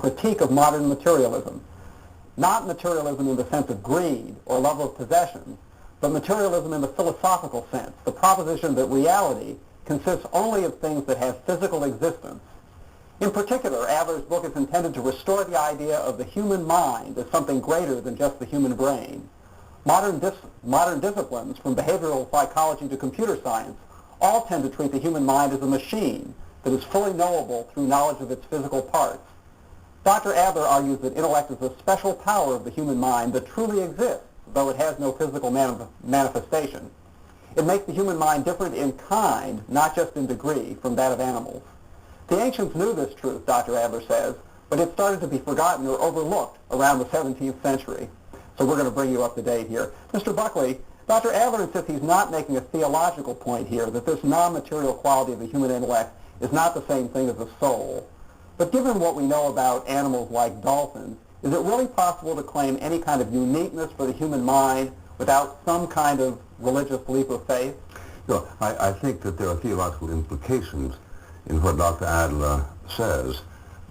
critique of modern materialism. Not materialism in the sense of greed or love of possessions, but materialism in the philosophical sense, the proposition that reality consists only of things that have physical existence. In particular, Adler's book is intended to restore the idea of the human mind as something greater than just the human brain. Modern disciplines, from behavioral psychology to computer science, all tend to treat the human mind as a machine that is fully knowable through knowledge of its physical parts. Dr. Adler argues that intellect is a special power of the human mind that truly exists, though it has no physical manifestation. It makes the human mind different in kind, not just in degree, from that of animals. The ancients knew this truth, Dr. Adler says, but it started to be forgotten or overlooked around the 17th century. So we're going to bring you up to date here. Mr. Buckley, Dr. Adler insists he's not making a theological point here, that this non-material quality of the human intellect is not the same thing as the soul. But given what we know about animals like dolphins, is it really possible to claim any kind of uniqueness for the human mind without some kind of religious leap of faith? No, I think that there are theological implications in what Dr. Adler says,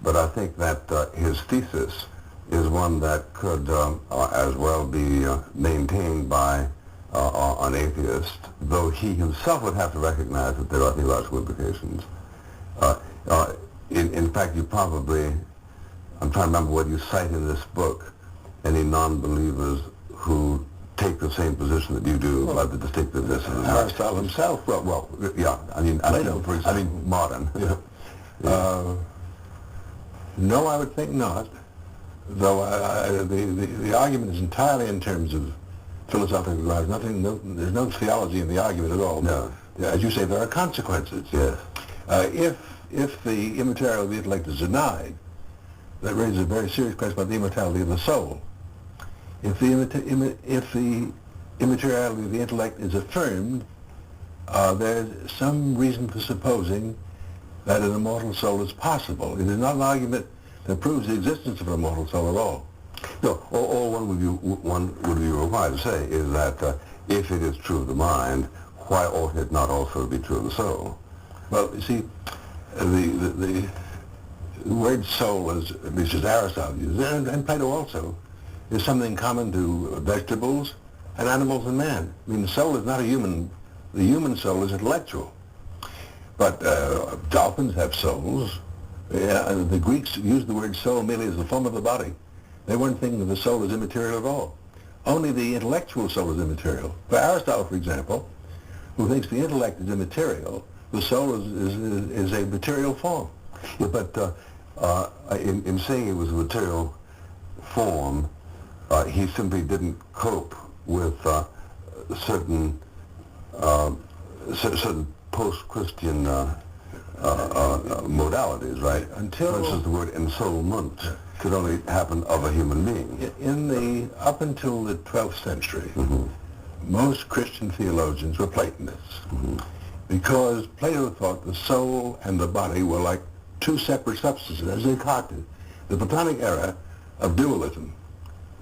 but I think that his thesis is one that could as well be maintained by an atheist, though he himself would have to recognize that there are theological implications. In fact, you probably, I'm trying to remember what you cite in this book, any non-believers who take the same position that you do about the distinctiveness of the Aristotle himself. Well, yeah. I mean, modern. Yeah. No, I would think not. Though the argument is entirely in terms of philosophical grounds. There's no theology in the argument at all. No. As you say, there are consequences. Yes. If the immortality of the intellect is denied, that raises a very serious question about the immortality of the soul. If the immateriality of the intellect is affirmed, there's some reason for supposing that an immortal soul is possible. It is not an argument that proves the existence of an immortal soul at all. No, all one would be required to say is that if it is true of the mind, why ought it not also be true of the soul? Well, you see, the word soul, at least as Aristotle uses it, and Plato also, is something common to vegetables and animals and man. I mean, the soul is not the human soul is intellectual. But dolphins have souls. The Greeks used the word soul merely as the form of the body. They weren't thinking of the soul as immaterial at all. Only the intellectual soul is immaterial. For Aristotle, for example, who thinks the intellect is immaterial, the soul is a material form. Yeah, but in saying it was a material form, he simply didn't cope with certain post-Christian modalities, right? For instance, the word ensoulment could only happen of a human being. Up until the 12th century, most Christian theologians were Platonists, because Plato thought the soul and the body were like two separate substances, as Descartes did. The Platonic era of dualism,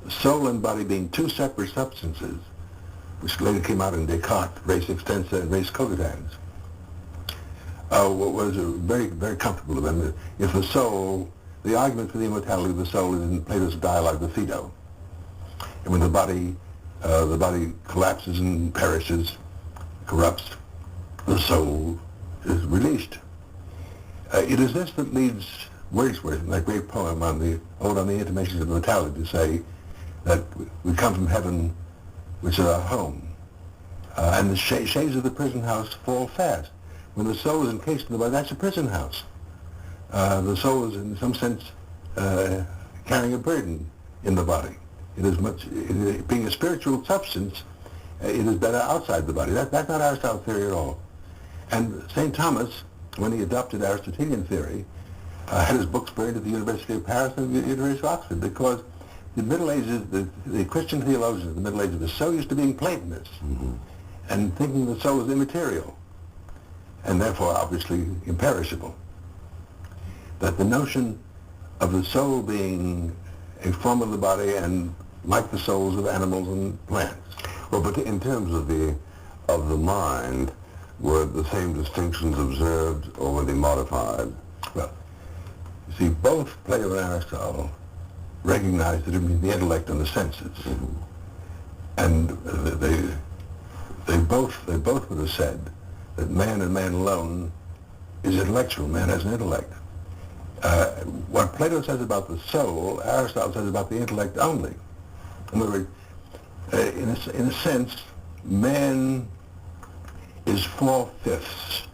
soul and body being two separate substances, which later came out in Descartes, res extensa and res cogitans, was very, very comfortable to them. If the soul, the argument for the immortality of the soul is in Plato's dialogue, the Phaedo. And when the body collapses and perishes, corrupts, the soul is released. It is this that leads Wordsworth, in that great poem on the Intimations of Mortality, to say that we come from heaven, which is our home, and the shades of the prison house fall fast. When the soul is encased in the body, that's a prison house. The soul is, in some sense, carrying a burden in the body. It is being a spiritual substance, it is better outside the body. That's not Aristotle's theory at all. And St. Thomas, when he adopted Aristotelian theory, had his books burned at the University of Paris and the University of Oxford, because the Middle Ages, the Christian theologians of the Middle Ages were so used to being Platonists and thinking the soul is immaterial and therefore obviously imperishable, that the notion of the soul being a form of the body and like the souls of animals and plants. Well, but in terms of the mind, were the same distinctions observed or were they modified? Well, You see, both Plato and Aristotle recognized the difference between the intellect and the senses. And they both would have said that man and man alone is intellectual. Man has an intellect. What Plato says about the soul, Aristotle says about the intellect only. In other words, in a sense, man is 4/5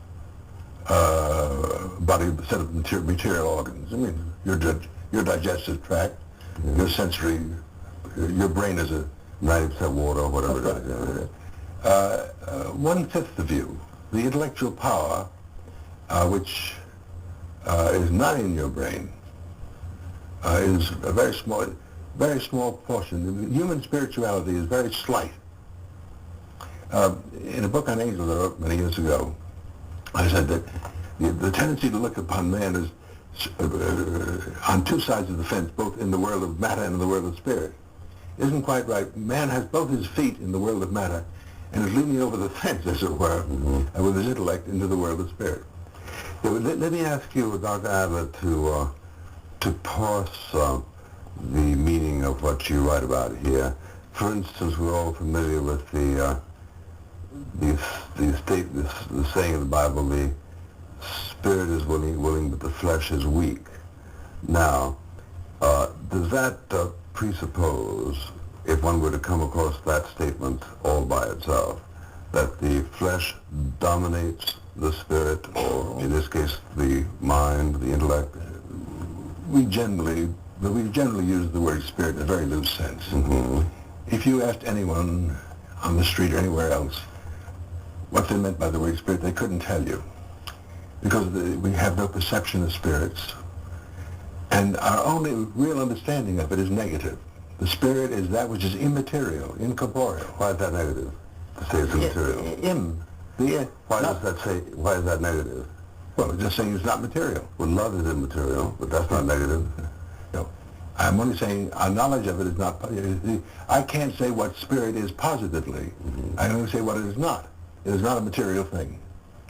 body set of material organs. I mean, your digestive tract, your sensory, your brain is a 90% water or whatever it is. 1/5 of you, the intellectual power, which is not in your brain, is a very small portion. Human spirituality is very slight. In a book on angels I wrote many years ago, I said that the tendency to look upon man as on two sides of the fence, both in the world of matter and in the world of spirit, isn't quite right. Man has both his feet in the world of matter and is leaning over the fence, as it were, with his intellect into the world of spirit. Yeah, let me ask you, Dr. Adler, to parse the meaning of what you write about here. For instance, we're all familiar with the saying of the Bible, the spirit is willing, but the flesh is weak. Now, does that presuppose, if one were to come across that statement all by itself, that the flesh dominates the spirit, or in this case, the mind, the intellect? We generally use the word spirit in a very loose sense. If you asked anyone on the street or anywhere else what they meant by the word spirit, they couldn't tell you, because we have no perception of spirits, and our only real understanding of it is negative. The spirit is that which is immaterial, incorporeal. Why is that negative? To say it's immaterial. Why is that negative? Well, just saying it's not material. Well, love is immaterial, but that's not negative. No. I'm only saying our knowledge of it is not. I can't say what spirit is positively. I can only say what it is not. It is not a material thing.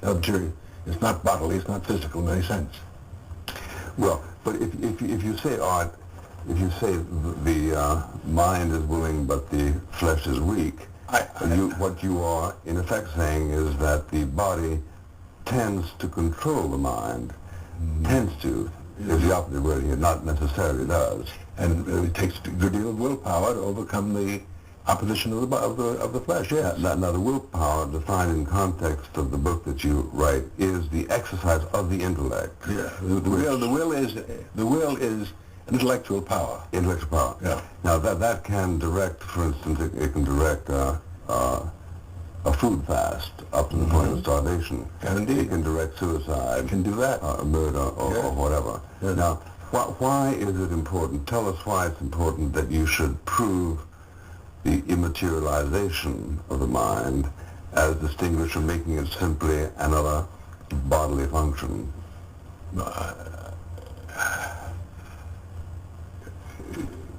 Not material. It's not bodily. It's not physical in any sense. Well, but if you say, Art, if you say the mind is willing but the flesh is weak, what you are in effect saying is that the body tends to control the mind. Tends to is the opposite word here, not necessarily does. And it takes a good deal of willpower to overcome the opposition of the flesh. Yes. Now the willpower, defined in context of the book that you write, is the exercise of the intellect. Yeah. The will is an intellectual power. Intellectual power. Yeah. Now that can direct, for instance, it can direct a food fast up to the point of starvation. And indeed. It can direct suicide. It can do that. Murder or whatever. Yeah. Now, why is it important? Tell us why it's important that you should prove the immaterialization of the mind as distinguished from making it simply another bodily function.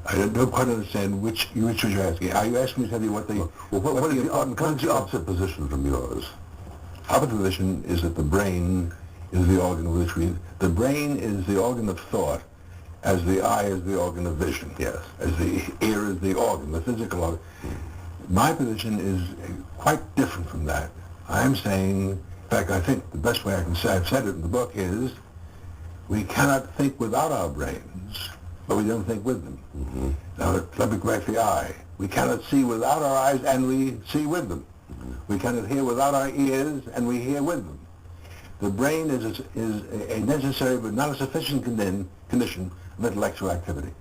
I don't quite understand which you're asking. Are you asking me to tell you what the... What is the opposite position from yours? Opposite position is that the brain is the organ of which we... The brain is the organ of thought, as the eye is the organ of vision. Yes. As the ear is the organ, the physical organ. My position is quite different from that. I'm saying, in fact, I think the best way I can say, I've said it in the book, is we cannot think without our brains, but we don't think with them. Now, let me correct the eye. We cannot see without our eyes, and we see with them. We cannot hear without our ears, and we hear with them. The brain is a necessary but not a sufficient condition of intellectual activity.